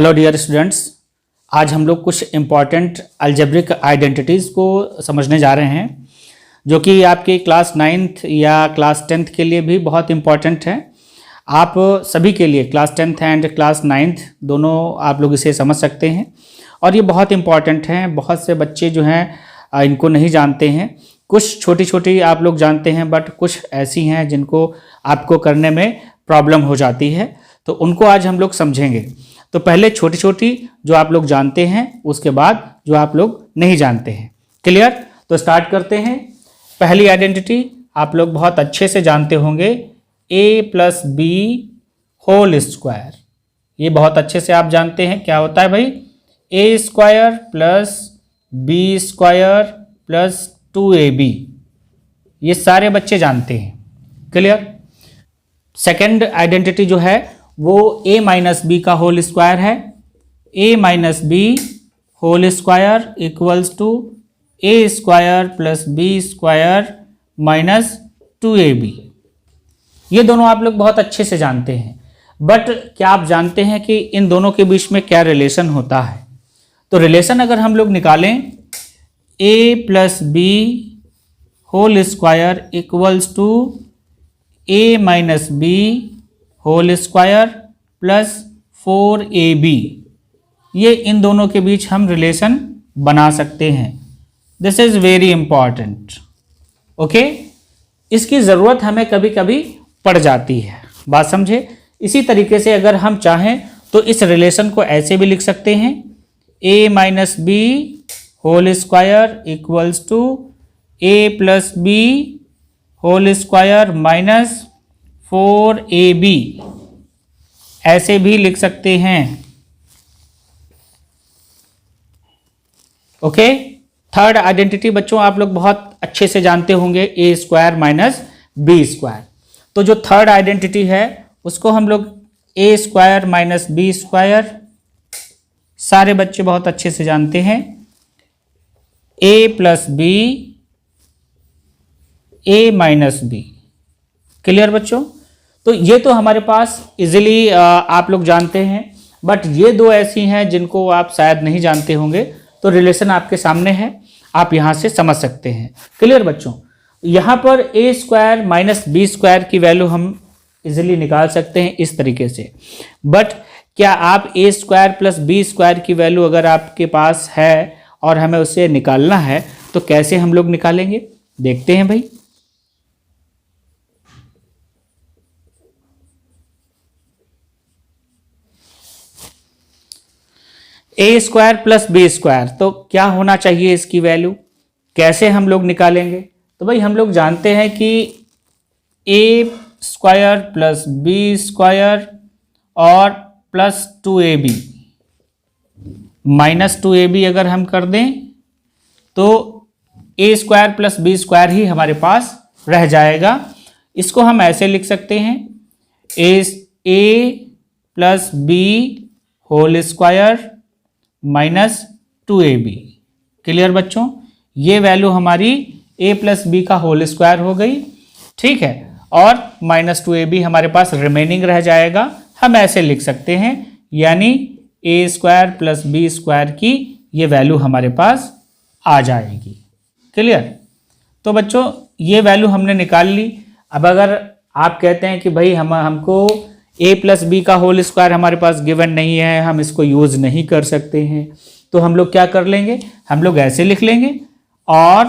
Hello dear students, आज हम लोग कुछ इम्पॉर्टेंट अलजेब्रिक आइडेंटिटीज़ को समझने जा रहे हैं जो कि आपके क्लास 9th या क्लास 10th के लिए भी बहुत इम्पॉर्टेंट है। आप सभी के लिए class 10th and class 9th दोनों आप लोग इसे समझ सकते हैं और ये बहुत इम्पॉर्टेंट हैं। बहुत से बच्चे जो हैं इनको नहीं जानते हैं। कुछ छोटी छोटी आप लोग जानते हैं बट कुछ ऐसी हैं जिनको आपको करने में प्रॉब्लम हो जाती है, तो उनको आज हम लोग समझेंगे। तो पहले छोटी छोटी जो आप लोग जानते हैं, उसके बाद जो आप लोग नहीं जानते हैं। क्लियर? तो स्टार्ट करते हैं। पहली आइडेंटिटी आप लोग बहुत अच्छे से जानते होंगे, a+b होल स्क्वायर। ये बहुत अच्छे से आप जानते हैं क्या होता है भाई, a² + b² + 2ab। ये सारे बच्चे जानते हैं। क्लियर? सेकेंड आइडेंटिटी जो है वो a-b का होल स्क्वायर है। a-b whole square equals to a² + b² - 2ab। ये दोनों आप लोग बहुत अच्छे से जानते हैं, बट क्या आप जानते हैं कि इन दोनों के बीच में क्या रिलेशन होता है? तो रिलेशन अगर हम लोग निकालें, a+b whole square equals to a-b whole square + 4ab, ये इन दोनों के बीच हम रिलेशन बना सकते हैं। This is very important. Okay, इसकी ज़रूरत हमें कभी कभी पड़ जाती है, बात समझे। इसी तरीके से अगर हम चाहें तो इस रिलेशन को ऐसे भी लिख सकते हैं, a-b whole square equals to a+b whole square - 4ab, ऐसे भी लिख सकते हैं। ओके, थर्ड आइडेंटिटी बच्चों आप लोग बहुत अच्छे से जानते होंगे, a² - b²। तो जो थर्ड आइडेंटिटी है उसको हम लोग a² - b², सारे बच्चे बहुत अच्छे से जानते हैं। a+b a - b। क्लियर बच्चों? तो ये तो हमारे पास इजीली आप लोग जानते हैं, बट ये दो ऐसी हैं जिनको आप शायद नहीं जानते होंगे। तो रिलेशन आपके सामने है, आप यहाँ से समझ सकते हैं। क्लियर बच्चों? यहाँ पर a² - b² की वैल्यू हम इजीली निकाल सकते हैं इस तरीके से। बट क्या आप a² + b² की वैल्यू अगर आपके पास है और हमें उसे निकालना है तो कैसे हम लोग निकालेंगे, देखते हैं भाई। a² + b², तो क्या होना चाहिए इसकी वैल्यू, कैसे हम लोग निकालेंगे? तो भाई हम लोग जानते हैं कि a² + b² और प्लस 2ab - 2ab अगर हम कर दें तो a² + b² ही हमारे पास रह जाएगा। इसको हम ऐसे लिख सकते हैं, a + b whole square - 2ab। Clear बच्चों? ये वैल्यू हमारी a + b का होल स्क्वायर हो गई, ठीक है, और -2ab हमारे पास रिमेनिंग रह जाएगा। हम ऐसे लिख सकते हैं, यानी a² + b² की ये वैल्यू हमारे पास आ जाएगी। क्लियर? तो बच्चों ये वैल्यू हमने निकाल ली। अब अगर आप कहते हैं कि भाई हमको a + b का होल स्क्वायर हमारे पास गिवन नहीं है, हम इसको यूज़ नहीं कर सकते हैं, तो हम लोग क्या कर लेंगे, हम लोग ऐसे लिख लेंगे, और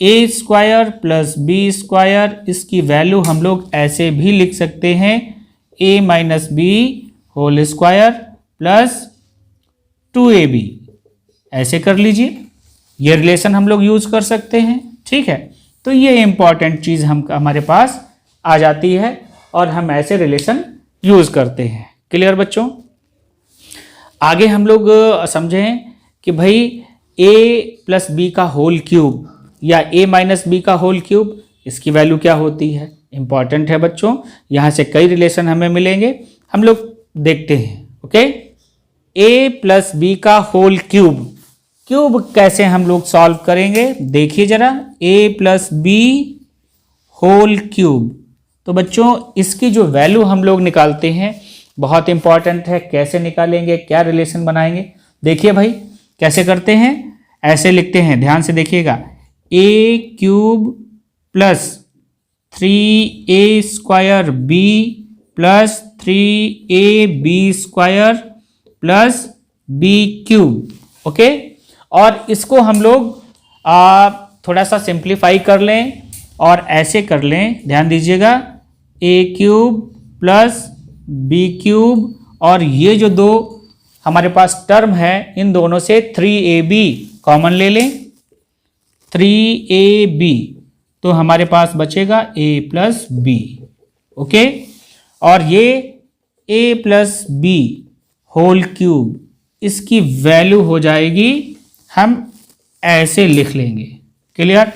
a² + b², इसकी वैल्यू हम लोग ऐसे भी लिख सकते हैं, a - b whole square + 2ab। ऐसे कर लीजिए, ये रिलेशन हम लोग यूज़ कर सकते हैं। ठीक है, तो ये इंपॉर्टेंट चीज़ हमारे पास आ जाती है और हम ऐसे रिलेशन यूज़ करते हैं। क्लियर बच्चों? आगे हम लोग समझें कि भाई a + b का होल क्यूब या a - b का होल क्यूब, इसकी वैल्यू क्या होती है। इंपॉर्टेंट है बच्चों, यहाँ से कई रिलेशन हमें मिलेंगे, हम लोग देखते हैं। ओके, a + b का होल क्यूब कैसे हम लोग सॉल्व करेंगे, देखिए जरा। a + b होल क्यूब, तो बच्चों इसकी जो वैल्यू हम लोग निकालते हैं बहुत इंपॉर्टेंट है। कैसे निकालेंगे, क्या रिलेशन बनाएंगे, देखिए भाई कैसे करते हैं। ऐसे लिखते हैं, ध्यान से देखिएगा, A cube plus 3a² B plus 3ab² प्लस बी क्यूब। ओके, और इसको हम लोग थोड़ा सा सिंप्लीफाई कर लें और ऐसे कर लें, ध्यान दीजिएगा, a³ प्लस b³ और ये जो दो हमारे पास टर्म है इन दोनों से 3ab कॉमन ले लें, 3ab तो हमारे पास बचेगा a प्लस बी। ओके, और ये a plus B whole cube, इसकी वैल्यू हो जाएगी, हम ऐसे लिख लेंगे। क्लियर,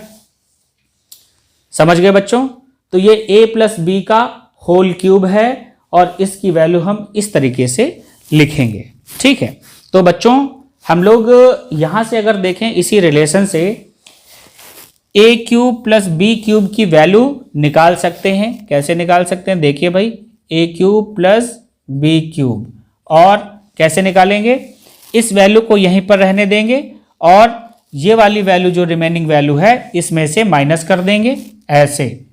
समझ गए बच्चों? तो ये a प्लस बी का होल क्यूब है और इसकी वैल्यू हम इस तरीके से लिखेंगे। ठीक है, तो बच्चों हम लोग यहां से अगर देखें इसी रिलेशन से a cube plus B cube की वैल्यू निकाल सकते हैं। कैसे निकाल सकते हैं, देखिए भाई, a cube plus B cube, और कैसे निकालेंगे, इस वैल्यू को यहीं पर रहने देंगे और ये वाली वैल्यू जो रिमेनिंग वैल्यू है इसमें से माइनस कर देंगे, ऐसे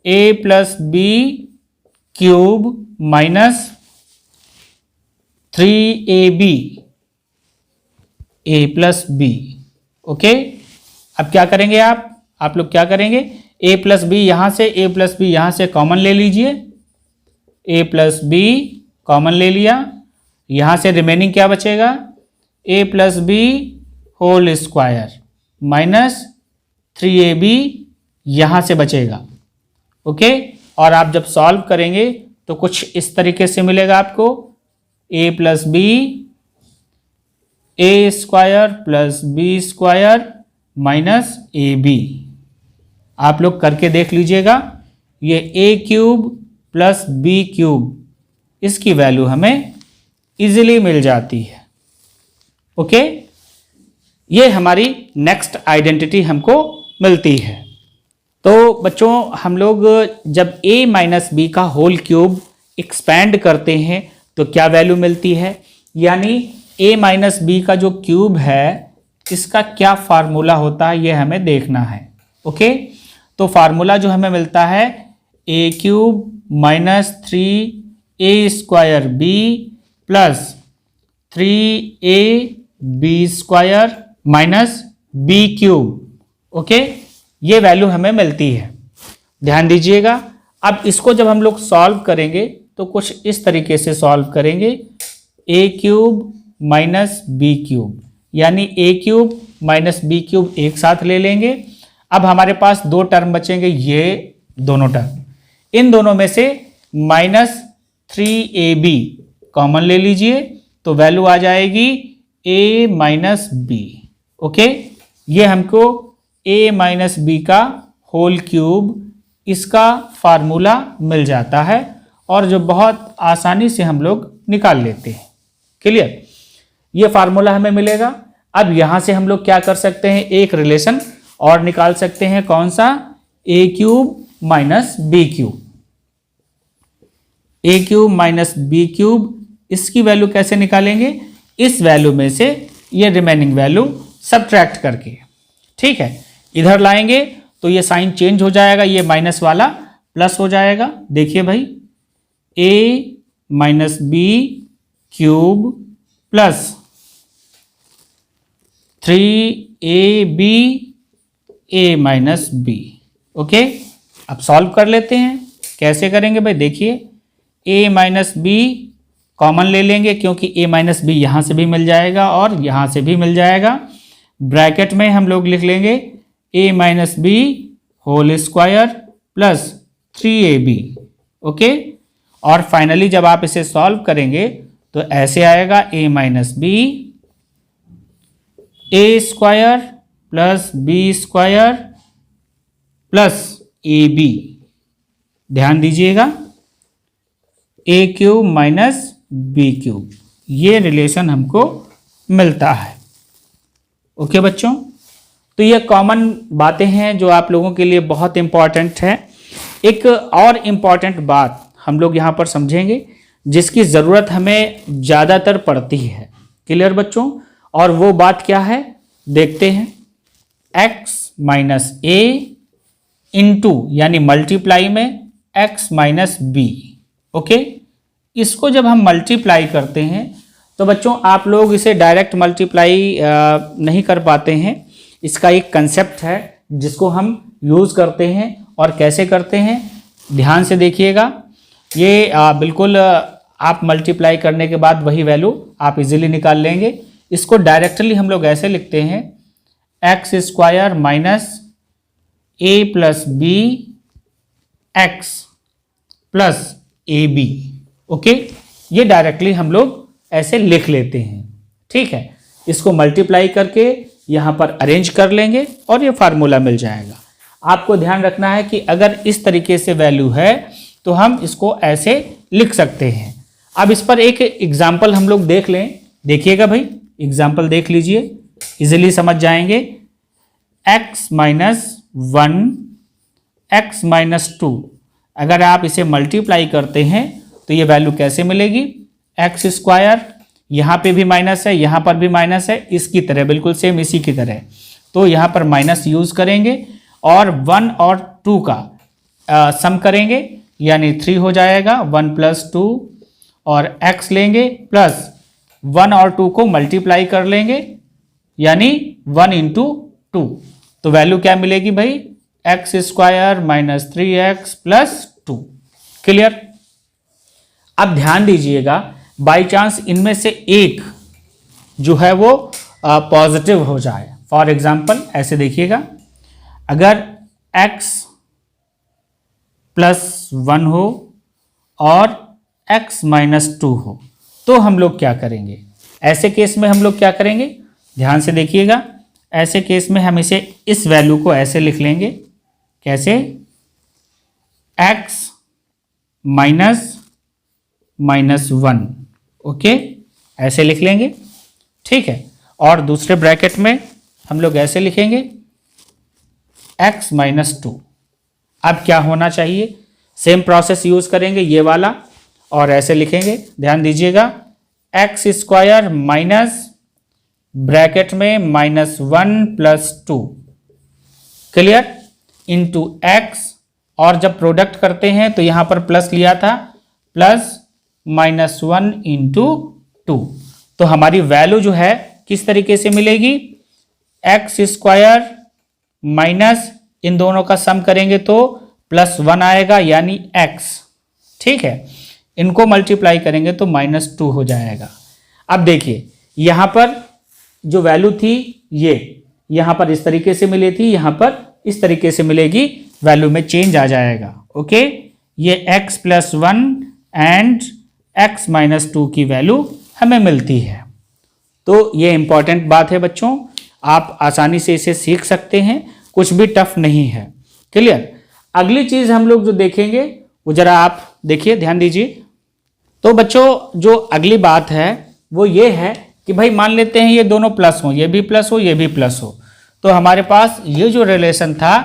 a plus B cube minus 3ab a plus B. Okay, अब क्या करेंगे आप लोग क्या करेंगे, a प्लस बी यहां से, a प्लस बी यहां से कॉमन ले लीजिए, a प्लस बी कॉमन ले लिया, यहां से रिमेनिंग क्या बचेगा, a plus B whole square minus 3ab यहां से बचेगा। ओके, और आप जब सॉल्व करेंगे तो कुछ इस तरीके से मिलेगा आपको, a plus B a² plus b² minus ab। आप लोग करके देख लीजिएगा, ये a cube plus b cube, इसकी वैल्यू हमें इजीली मिल जाती है। ओके, ये हमारी नेक्स्ट आइडेंटिटी हमको मिलती है। तो बच्चों हम लोग जब a माइनस बी का होल क्यूब एक्सपैंड करते हैं तो क्या वैल्यू मिलती है, यानी a माइनस बी का जो क्यूब है इसका क्या फार्मूला होता है ये हमें देखना है। ओके, तो फार्मूला जो हमें मिलता है a cube minus 3a² b plus 3ab² minus b cube. Okay, ये वैल्यू हमें मिलती है, ध्यान दीजिएगा। अब इसको जब हम लोग सॉल्व करेंगे तो कुछ इस तरीके से सॉल्व करेंगे, a cube minus B cube, यानी a cube minus B cube एक साथ ले लेंगे। अब हमारे पास दो टर्म बचेंगे, ये दोनों टर्म, इन दोनों में से माइनस 3ab कॉमन ले लीजिए तो वैल्यू आ जाएगी a माइनस बी। ओके, ये हमको a माइनस बी का होल क्यूब, इसका फार्मूला मिल जाता है और जो बहुत आसानी से हम लोग निकाल लेते हैं। क्लियर, ये फार्मूला हमें मिलेगा। अब यहां से हम लोग क्या कर सकते हैं, एक रिलेशन और निकाल सकते हैं, कौन सा, a cube minus B cube. a cube minus B cube, इसकी वैल्यू कैसे निकालेंगे, इस वैल्यू में से ये रिमेनिंग वैल्यू सबट्रैक्ट करके, ठीक है, इधर लाएंगे तो ये साइन चेंज हो जाएगा, ये माइनस वाला प्लस हो जाएगा। देखिए भाई, a minus B cube plus 3ab a minus B. Okay, अब सॉल्व कर लेते हैं। कैसे करेंगे भाई, देखिए, a माइनस बी कॉमन ले लेंगे क्योंकि a माइनस बी यहाँ से भी मिल जाएगा और यहाँ से भी मिल जाएगा। ब्रैकेट में हम लोग लिख लेंगे a minus B whole square plus 3ab। Okay, और फाइनली जब आप इसे सॉल्व करेंगे तो ऐसे आएगा, a minus B a² plus b² plus ab। ध्यान दीजिएगा, a cube minus B cube, ये रिलेशन हमको मिलता है। ओके बच्चों, तो ये कॉमन बातें हैं जो आप लोगों के लिए बहुत इंपॉर्टेंट है। एक और इम्पॉर्टेंट बात हम लोग यहाँ पर समझेंगे, जिसकी ज़रूरत हमें ज़्यादातर पड़ती है। क्लियर बच्चों? और वो बात क्या है देखते हैं। x माइनस ए इंटू यानी मल्टीप्लाई में x माइनस बी। ओके, इसको जब हम मल्टीप्लाई करते हैं तो बच्चों आप लोग इसे डायरेक्ट मल्टीप्लाई नहीं कर पाते हैं। इसका एक कंसेप्ट है जिसको हम यूज़ करते हैं, और कैसे करते हैं ध्यान से देखिएगा। ये बिल्कुल आप मल्टीप्लाई करने के बाद वही वैल्यू आप इजीली निकाल लेंगे। इसको डायरेक्टली हम लोग ऐसे लिखते हैं, X square minus A plus B X plus A B. Okay, ये डायरेक्टली हम लोग ऐसे लिख लेते हैं। ठीक है, इसको मल्टीप्लाई करके यहाँ पर अरेंज कर लेंगे और ये फार्मूला मिल जाएगा। आपको ध्यान रखना है कि अगर इस तरीके से वैल्यू है तो हम इसको ऐसे लिख सकते हैं। अब इस पर एक एग्जाम्पल हम लोग देख लें। देखिएगा भाई, एग्जाम्पल देख लीजिए, इजीली समझ जाएंगे। x माइनस 1 x माइनस 2, अगर आप इसे मल्टीप्लाई करते हैं तो ये वैल्यू कैसे मिलेगी? एक्स स्क्वायर, यहाँ पे भी माइनस है, यहाँ पर भी माइनस है, इसकी तरह बिल्कुल सेम इसी की तरह। तो यहाँ पर माइनस यूज करेंगे और 1 और 2 का सम करेंगे यानी 3 हो जाएगा। 1 प्लस 2 और x लेंगे प्लस 1 और 2 को मल्टीप्लाई कर लेंगे यानी 1 इंटू 2। तो वैल्यू क्या मिलेगी भाई? X square minus 3x plus 2। Clear? अब ध्यान दीजिएगा, बाई चांस इनमें से एक जो है वो पॉजिटिव हो जाए। फॉर एग्जाम्पल ऐसे देखिएगा, अगर x प्लस 1 हो और x माइनस 2 हो तो हम लोग क्या करेंगे? ऐसे केस में हम लोग क्या करेंगे ध्यान से देखिएगा। ऐसे केस में हम इसे इस वैल्यू को ऐसे लिख लेंगे। कैसे? x minus 1। ओके, ऐसे लिख लेंगे। ठीक है, और दूसरे ब्रैकेट में हम लोग ऐसे लिखेंगे x माइनस 2। अब क्या होना चाहिए? सेम प्रोसेस यूज करेंगे ये वाला और ऐसे लिखेंगे। ध्यान दीजिएगा, एक्स स्क्वायर माइनस ब्रैकेट में minus 1 plus 2। Clear? Into x, और जब प्रोडक्ट करते हैं तो यहां पर प्लस लिया था, प्लस माइनस 1 इंटू 2। तो हमारी वैल्यू जो है किस तरीके से मिलेगी? एक्स स्क्वायर माइनस इन दोनों का सम करेंगे तो प्लस 1 आएगा यानी x। ठीक है, इनको मल्टीप्लाई करेंगे तो माइनस 2 हो जाएगा। अब देखिए, यहां पर जो वैल्यू थी ये यहां पर इस तरीके से मिली थी, यहां पर इस तरीके से मिलेगी, वैल्यू में चेंज आ जाएगा। ओके, ये x plus 1 and x minus 2 की वैल्यू हमें मिलती है। तो ये इंपॉर्टेंट बात है बच्चों, आप आसानी से इसे सीख सकते हैं, कुछ भी टफ नहीं है। क्लियर? अगली चीज हम लोग जो देखेंगे वो जरा आप देखिए, ध्यान दीजिए। तो बच्चों जो अगली बात है वो ये है कि भाई मान लेते हैं ये दोनों प्लस हो, ये भी प्लस हो, ये भी प्लस हो, तो हमारे पास ये जो रिलेशन था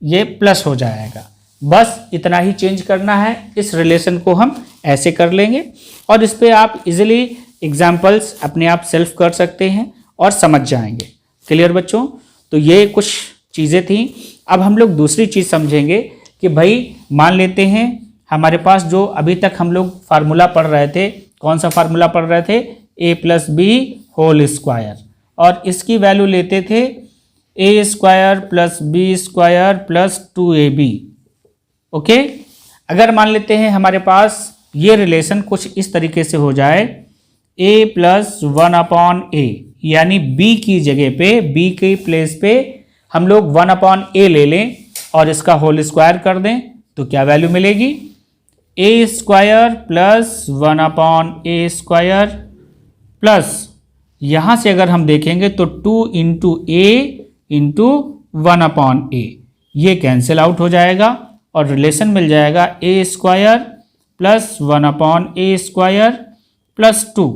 ये प्लस हो जाएगा। बस इतना ही चेंज करना है, इस रिलेशन को हम ऐसे कर लेंगे और इस पे आप इजीली एग्जाम्पल्स अपने आप सेल्फ कर सकते हैं और समझ जाएंगे। क्लियर बच्चों? तो ये कुछ चीज़ें थी। अब हम लोग दूसरी चीज़ समझेंगे कि भाई मान लेते हैं हमारे पास जो अभी तक हम लोग फार्मूला पढ़ रहे थे, कौन सा फार्मूला पढ़ रहे थे? a plus B whole square, और इसकी वैल्यू लेते थे a square plus B square plus 2ab। Okay, अगर मान लेते हैं हमारे पास ये रिलेशन कुछ इस तरीके से हो जाए, a प्लस 1 अपॉन ए, यानी b की जगह पे, b के प्लेस पे हम लोग 1 अपॉन ए ले लें और इसका होल स्क्वायर कर दें तो क्या वैल्यू मिलेगी? a square plus 1 upon A square plus, यहाँ से अगर हम देखेंगे तो 2 इंटू ए इंटू 1 अपॉन ए, ये कैंसिल आउट हो जाएगा और रिलेशन मिल जाएगा a square plus 1 upon A square plus 2।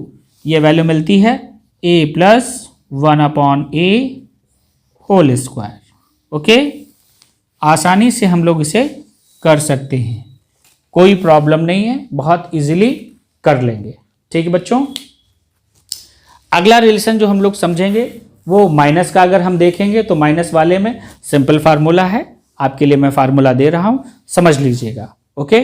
ये वैल्यू मिलती है a plus 1 upon A whole square. Okay, आसानी से हम लोग इसे कर सकते हैं, कोई प्रॉब्लम नहीं है, बहुत इजीली कर लेंगे। ठीक है बच्चों, अगला रिलेशन जो हम लोग समझेंगे वो माइनस का। अगर हम देखेंगे तो माइनस वाले में सिंपल फार्मूला है, आपके लिए मैं फार्मूला दे रहा हूं, समझ लीजिएगा। ओके,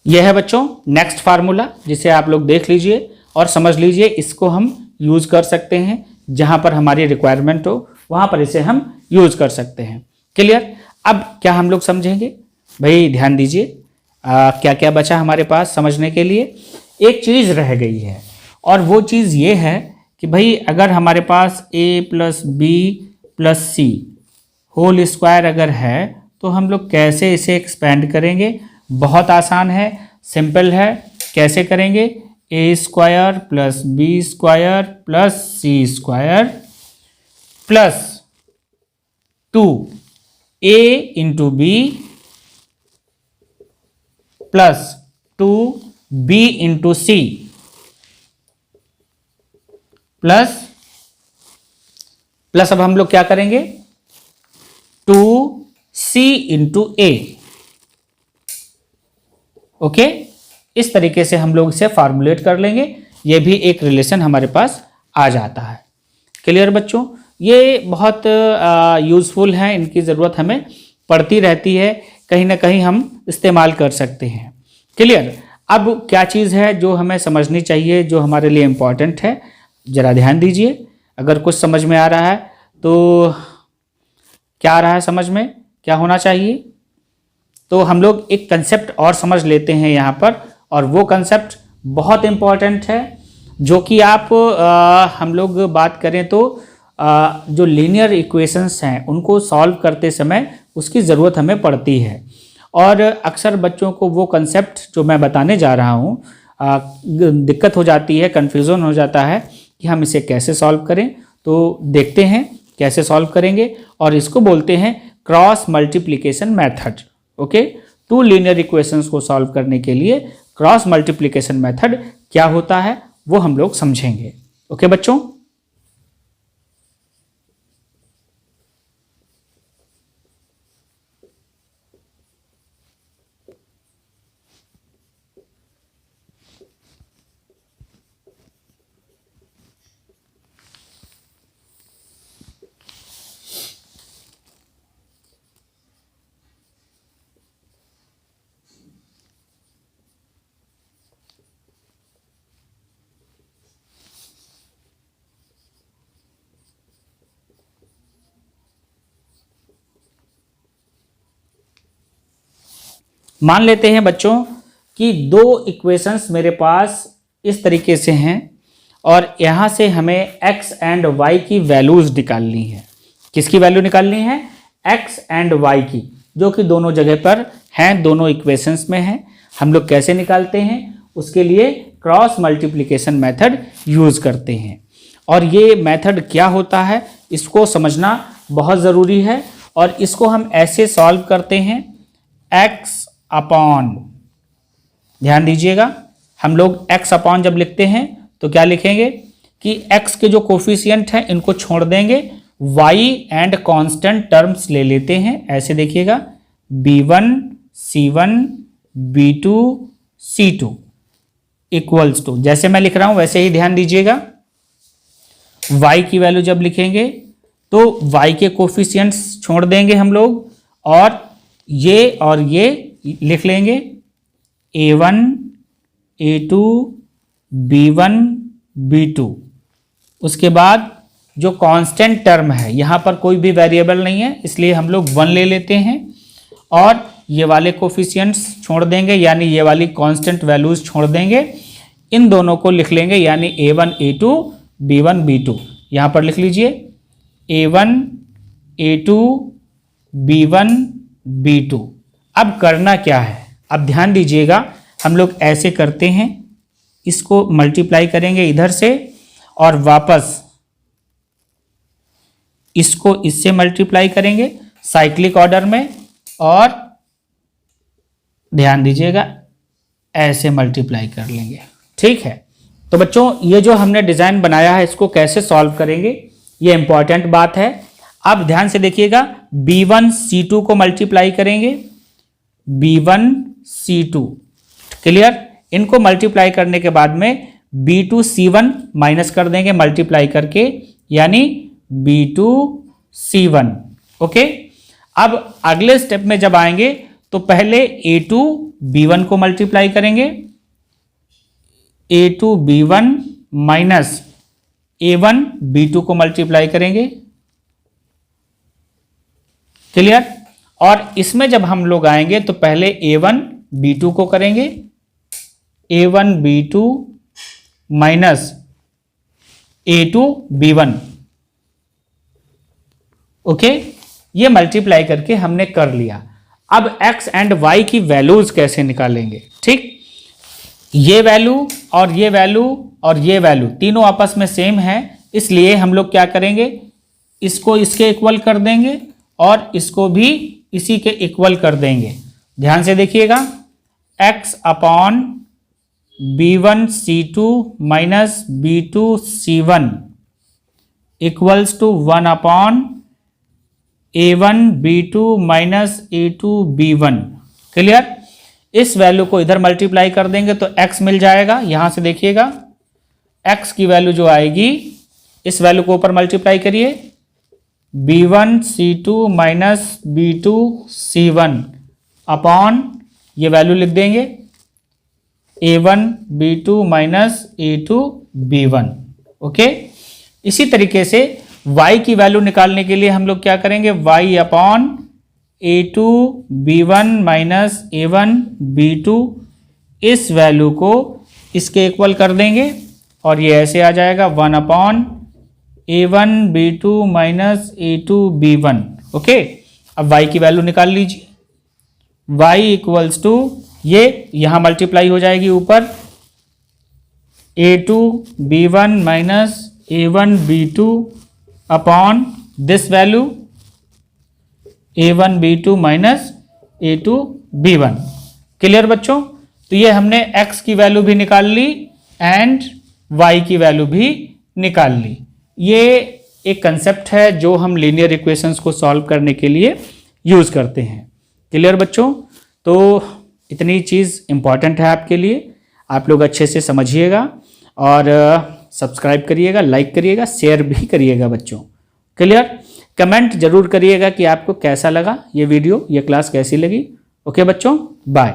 यह है बच्चों नेक्स्ट फार्मूला, जिसे आप लोग देख लीजिए और समझ लीजिए। इसको हम यूज कर सकते हैं, जहां पर हमारी रिक्वायरमेंट हो वहां पर इसे हम यूज कर सकते हैं। क्लियर? अब क्या हम लोग समझेंगे भाई, ध्यान दीजिए। क्या क्या बचा हमारे पास समझने के लिए? एक चीज रह गई है, और वो चीज ये है कि भाई अगर हमारे पास a plus B plus C whole square अगर है तो हम लोग कैसे इसे एक्सपेंड करेंगे? बहुत आसान है, सिंपल है। कैसे करेंगे? A square plus B square plus C square plus 2a into B plus 2b into C plus अब हम लोग क्या करेंगे? 2c इंटू ए। ओके, इस तरीके से हम लोग इसे फॉर्मुलेट कर लेंगे। ये भी एक रिलेशन हमारे पास आ जाता है। क्लियर बच्चों? ये बहुत यूजफुल है, इनकी ज़रूरत हमें पड़ती रहती है, कहीं ना कहीं हम इस्तेमाल कर सकते हैं। क्लियर? अब क्या चीज़ है जो हमें समझनी चाहिए, जो हमारे लिए इम्पॉर्टेंट है, ज़रा ध्यान दीजिए। अगर कुछ समझ में आ रहा है तो क्या आ रहा है समझ में, क्या होना चाहिए? तो हम लोग एक कंसेप्ट और समझ लेते हैं यहाँ पर, और वो कंसेप्ट बहुत इम्पॉर्टेंट है, जो कि आप हम लोग बात करें तो जो लीनियर इक्वेशंस हैं उनको सॉल्व करते समय उसकी ज़रूरत हमें पड़ती है। और अक्सर बच्चों को वो कंसेप्ट जो मैं बताने जा रहा हूँ दिक्कत हो जाती है, कन्फ्यूज़न हो जाता है कि हम इसे कैसे सॉल्व करें। तो देखते हैं कैसे सॉल्व करेंगे, और इसको बोलते हैं cross multiplication method. Okay, two linear equations को सॉल्व करने के लिए क्रॉस मल्टीप्लिकेशन मेथड क्या होता है वो हम लोग समझेंगे। ओके बच्चों, मान लेते हैं बच्चों कि दो इक्वेशंस मेरे पास इस तरीके से हैं, और यहाँ से हमें x एंड y की वैल्यूज निकालनी है। किसकी वैल्यू निकालनी है? x एंड y की, जो कि दोनों जगह पर हैं, दोनों इक्वेशंस में हैं। हम लोग कैसे निकालते हैं? उसके लिए क्रॉस मल्टीप्लिकेशन मेथड यूज करते हैं। और ये मेथड क्या होता है इसको समझना बहुत ज़रूरी है, और इसको हम ऐसे सॉल्व करते हैं x अपॉन, ध्यान दीजिएगा, हम लोग x अपॉन जब लिखते हैं तो क्या लिखेंगे कि x के जो कोफिशिएंट हैं इनको छोड़ देंगे, y एंड कांस्टेंट टर्म्स ले लेते हैं। ऐसे देखिएगा b1 c1 b2 c2 equals to, जैसे मैं लिख रहा हूं वैसे ही ध्यान दीजिएगा। y की वैल्यू जब लिखेंगे तो y के कोफिशिएंट्स छोड़ देंगे हम लोग, और ये लिख लेंगे a1 a2 b1 b2। उसके बाद जो कांस्टेंट टर्म है, यहाँ पर कोई भी वेरिएबल नहीं है इसलिए हम लोग 1 ले लेते हैं, और ये वाले कोफिशिएंट्स छोड़ देंगे, यानी ये वाली कांस्टेंट वैल्यूज छोड़ देंगे। इन दोनों को लिख लेंगे, यानी a1 a2 b1 b2। यहाँ पर लिख लीजिए a1 a2 b1 b2। अब करना क्या है? अब ध्यान दीजिएगा, हम लोग ऐसे करते हैं, इसको मल्टीप्लाई करेंगे इधर से, और वापस इसको इससे मल्टीप्लाई करेंगे साइक्लिक ऑर्डर में, और ध्यान दीजिएगा ऐसे मल्टीप्लाई कर लेंगे। ठीक है, तो बच्चों ये जो हमने डिजाइन बनाया है इसको कैसे सॉल्व करेंगे ये इंपॉर्टेंट बात है। अब ध्यान से देखिएगा, b1 c2 को मल्टीप्लाई करेंगे, b1 c2। क्लियर? इनको मल्टीप्लाई करने के बाद में B2C1 माइनस कर देंगे मल्टीप्लाई करके, यानी B2C1। ओके, अब अगले स्टेप में जब आएंगे तो पहले A2B1 को मल्टीप्लाई करेंगे, A2B1 माइनस A1B2 को मल्टीप्लाई करेंगे। क्लियर? और इसमें जब हम लोग आएंगे तो पहले A1B2 को करेंगे, A1B2 माइनस A2B1। ओके, ये मल्टीप्लाई करके हमने कर लिया। अब x एंड y की वैल्यूज कैसे निकालेंगे? ठीक, ये वैल्यू और ये वैल्यू और ये वैल्यू तीनों आपस में सेम है, इसलिए हम लोग क्या करेंगे, इसको इसके इक्वल कर देंगे और इसको भी इसी के इक्वल कर देंगे। ध्यान से देखिएगा, x upon B1C2 minus B2C1 equals to 1 upon A1B2 minus A2B1। Clear? इस वैल्यू को इधर मल्टीप्लाई कर देंगे तो x मिल जाएगा। यहां से देखिएगा, x की वैल्यू जो आएगी, इस वैल्यू को ऊपर मल्टीप्लाई करिए, B1C2 माइनस B2C1 अपॉन ये वैल्यू लिख देंगे A1B2 माइनस A2B1। ओके, इसी तरीके से y की वैल्यू निकालने के लिए हम लोग क्या करेंगे, y upon A2B1 minus A1B2, इस वैल्यू को इसके इक्वल कर देंगे और ये ऐसे आ जाएगा 1 upon A1B2 minus A2B1। Okay, अब y की वैल्यू निकाल लीजिए, y इक्वल्स टू ये यहां मल्टीप्लाई हो जाएगी ऊपर A2B1 minus A1B2 upon this value A1B2 minus A2B1। Clear बच्चों? तो ये हमने x की वैल्यू भी निकाल ली एंड y की वैल्यू भी निकाल ली। ये एक कंसेप्ट है जो हम लीनियर इक्वेशंस को सॉल्व करने के लिए यूज करते हैं। क्लियर बच्चों? तो इतनी चीज़ इंपॉर्टेंट है आपके लिए, आप लोग अच्छे से समझिएगा और सब्सक्राइब करिएगा, लाइक करिएगा, शेयर भी करिएगा बच्चों। क्लियर? कमेंट जरूर करिएगा कि आपको कैसा लगा ये वीडियो, ये क्लास कैसी लगी। ओके बच्चों, बाय।